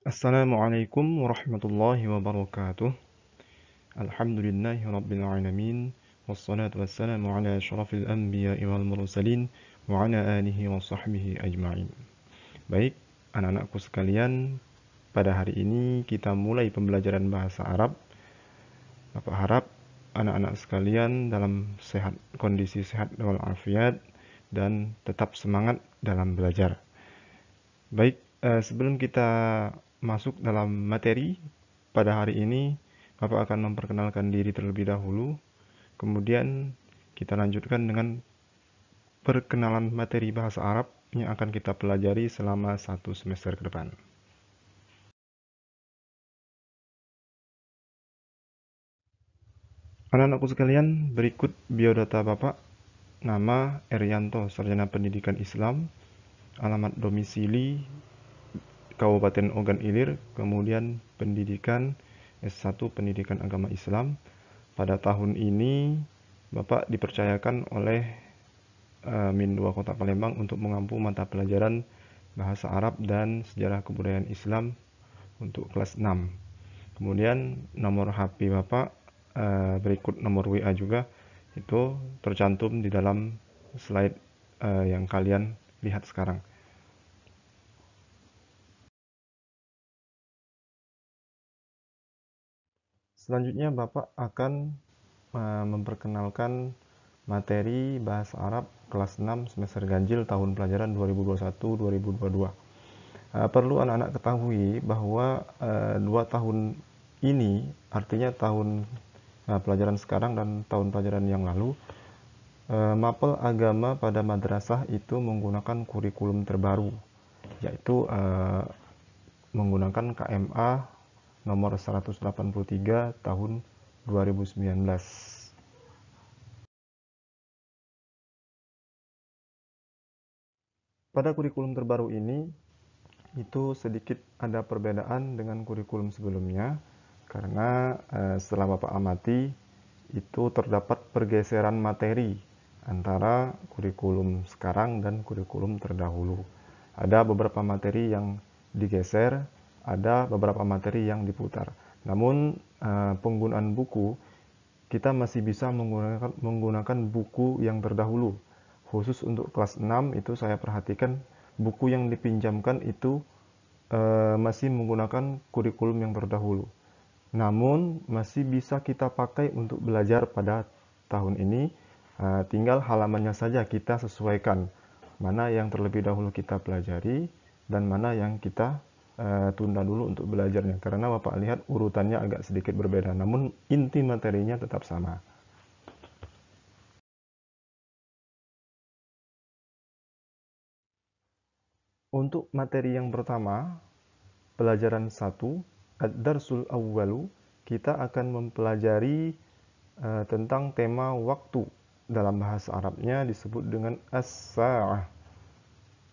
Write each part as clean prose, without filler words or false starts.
Assalamualaikum warahmatullahi wabarakatuh. Alhamdulillahi rabbil alamin. Wassalatu wassalamu ala asyrafil anbiya'i wal mursalin wa ala alihi wa sahbihi ajma'in. Baik, anak-anakku sekalian, pada hari ini kita mulai pembelajaran bahasa Arab. Bapak harap anak-anak sekalian dalam kondisi sehat walafiat dan tetap semangat dalam belajar. Baik, sebelum kita masuk dalam materi pada hari ini, Bapak akan memperkenalkan diri terlebih dahulu. Kemudian kita lanjutkan dengan perkenalan materi bahasa Arab yang akan kita pelajari selama 1 semester ke depan. Anak-anakku sekalian, berikut biodata Bapak. Nama Erianto, Sarjana Pendidikan Islam. Alamat domisili Kabupaten Ogan Ilir. Kemudian pendidikan S1 Pendidikan Agama Islam. Pada tahun ini Bapak dipercayakan oleh Min 2 Kota Palembang untuk mengampu mata pelajaran Bahasa Arab dan Sejarah Kebudayaan Islam untuk kelas 6. Kemudian nomor HP Bapak berikut nomor WA juga itu tercantum di dalam slide yang kalian lihat sekarang. Selanjutnya Bapak akan memperkenalkan materi Bahasa Arab kelas 6 semester ganjil tahun pelajaran 2021-2022. Perlu anak-anak ketahui bahwa 2 tahun ini, artinya tahun pelajaran sekarang dan tahun pelajaran yang lalu, mapel agama pada madrasah itu menggunakan kurikulum terbaru, yaitu menggunakan KMA nomor 183 tahun 2019. Pada kurikulum terbaru ini, itu sedikit ada perbedaan dengan kurikulum sebelumnya, karena setelah Bapak amati, itu terdapat pergeseran materi antara kurikulum sekarang dan kurikulum terdahulu. Ada beberapa materi yang digeser, ada beberapa materi yang diputar. Namun penggunaan buku, kita masih bisa menggunakan buku yang terdahulu. Khusus untuk kelas 6 itu saya perhatikan buku yang dipinjamkan itu masih menggunakan kurikulum yang terdahulu. Namun masih bisa kita pakai untuk belajar pada tahun ini. Tinggal halamannya saja kita sesuaikan mana yang terlebih dahulu kita pelajari dan mana yang kita tunda dulu untuk belajarnya. Karena Bapak lihat urutannya agak sedikit berbeda, namun inti materinya tetap sama. Untuk materi yang pertama, pelajaran 1, Ad-Darsul Awwalu, kita akan mempelajari tentang tema waktu. Dalam bahasa Arabnya disebut dengan as-sa'ah.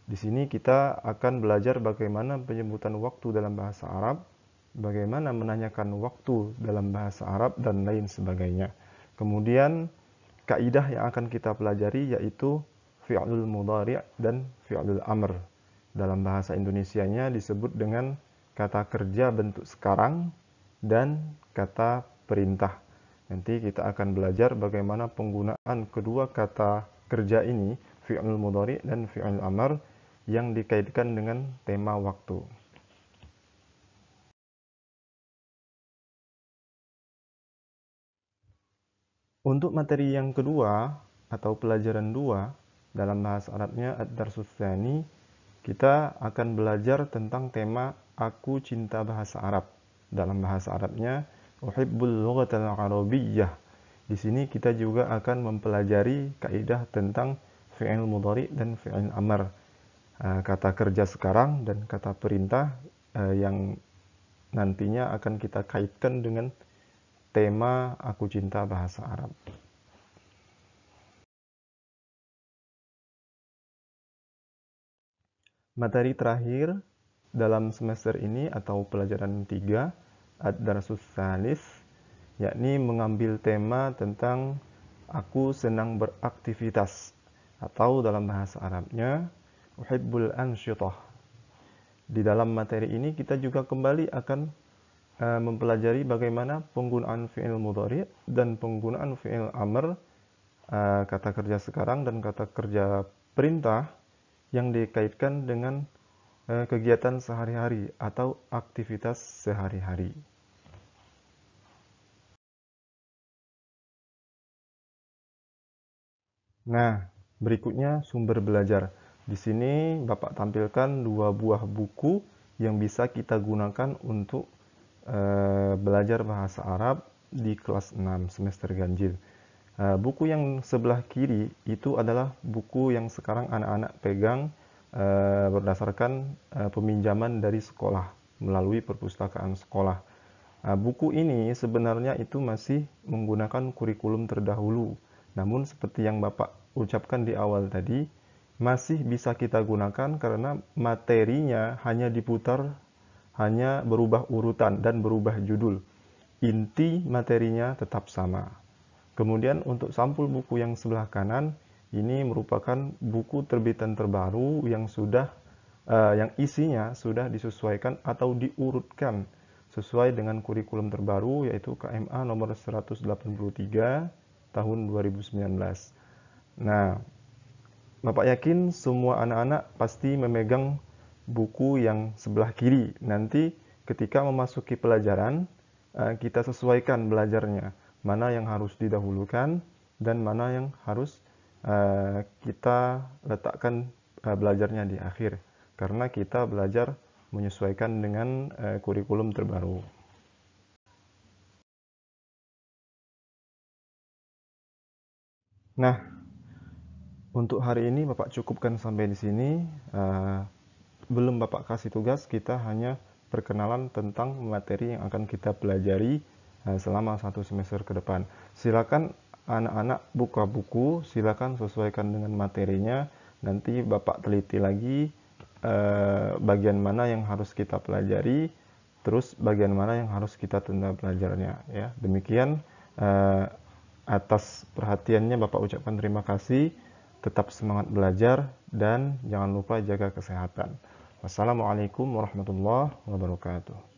Di sini kita akan belajar bagaimana penyebutan waktu dalam bahasa Arab, bagaimana menanyakan waktu dalam bahasa Arab, dan lain sebagainya. Kemudian, kaidah yang akan kita pelajari yaitu fi'lul mudhari' dan fi'lul amr. Dalam bahasa Indonesianya disebut dengan kata kerja bentuk sekarang dan kata perintah. Nanti kita akan belajar bagaimana penggunaan kedua kata kerja ini, fi'il mudhari dan fi'il amr, yang dikaitkan dengan tema waktu. Untuk materi yang kedua atau pelajaran 2 dalam bahasa Arabnya Ad-Darsus Tsani, kita akan belajar tentang tema Aku Cinta Bahasa Arab. Dalam bahasa Arabnya Uhibbul Lughatal Arabiyyah. Di sini kita juga akan mempelajari kaidah tentang fi'il mudhari dan fi'il amr. Kata kerja sekarang dan kata perintah yang nantinya akan kita kaitkan dengan tema Aku Cinta Bahasa Arab. Materi terakhir dalam semester ini atau pelajaran 3, Ad-Darsus Tsalis, yakni mengambil tema tentang aku senang beraktivitas, atau dalam bahasa Arabnya Uhibbul Ansyitah. Di dalam materi ini kita juga kembali akan mempelajari bagaimana penggunaan fi'il mudhari dan penggunaan fi'il amr, kata kerja sekarang dan kata kerja perintah yang dikaitkan dengan kegiatan sehari-hari atau aktivitas sehari-hari. Nah, berikutnya sumber belajar. Di sini Bapak tampilkan 2 buah buku yang bisa kita gunakan untuk belajar bahasa Arab di kelas 6 semester ganjil. Buku yang sebelah kiri itu adalah buku yang sekarang anak-anak pegang berdasarkan peminjaman dari sekolah melalui perpustakaan sekolah. Buku ini sebenarnya itu masih menggunakan kurikulum terdahulu. Namun seperti yang Bapak ucapkan di awal tadi, masih bisa kita gunakan karena materinya hanya diputar, hanya berubah urutan dan berubah judul. Inti materinya tetap sama. Kemudian untuk sampul buku yang sebelah kanan, ini merupakan buku terbitan terbaru yang yang isinya sudah disesuaikan atau diurutkan sesuai dengan kurikulum terbaru, yaitu KMA nomor 183 tahun 2019. Nah, Bapak yakin semua anak-anak pasti memegang buku yang sebelah kiri. Nanti ketika memasuki pelajaran, kita sesuaikan belajarnya. Mana yang harus didahulukan dan mana yang harus kita letakkan belajarnya di akhir. Karena kita belajar menyesuaikan dengan kurikulum terbaru. Nah, untuk hari ini Bapak cukupkan sampai di sini. Belum Bapak kasih tugas, kita hanya perkenalan tentang materi yang akan kita pelajari selama 1 semester ke depan. Silakan anak-anak buka buku, silakan sesuaikan dengan materinya. Nanti Bapak teliti lagi bagian mana yang harus kita pelajari, terus bagian mana yang harus kita tunda belajarnya. Ya, demikian. Atas perhatiannya Bapak ucapkan terima kasih. Tetap semangat belajar dan jangan lupa jaga kesehatan. Wassalamualaikum warahmatullahi wabarakatuh.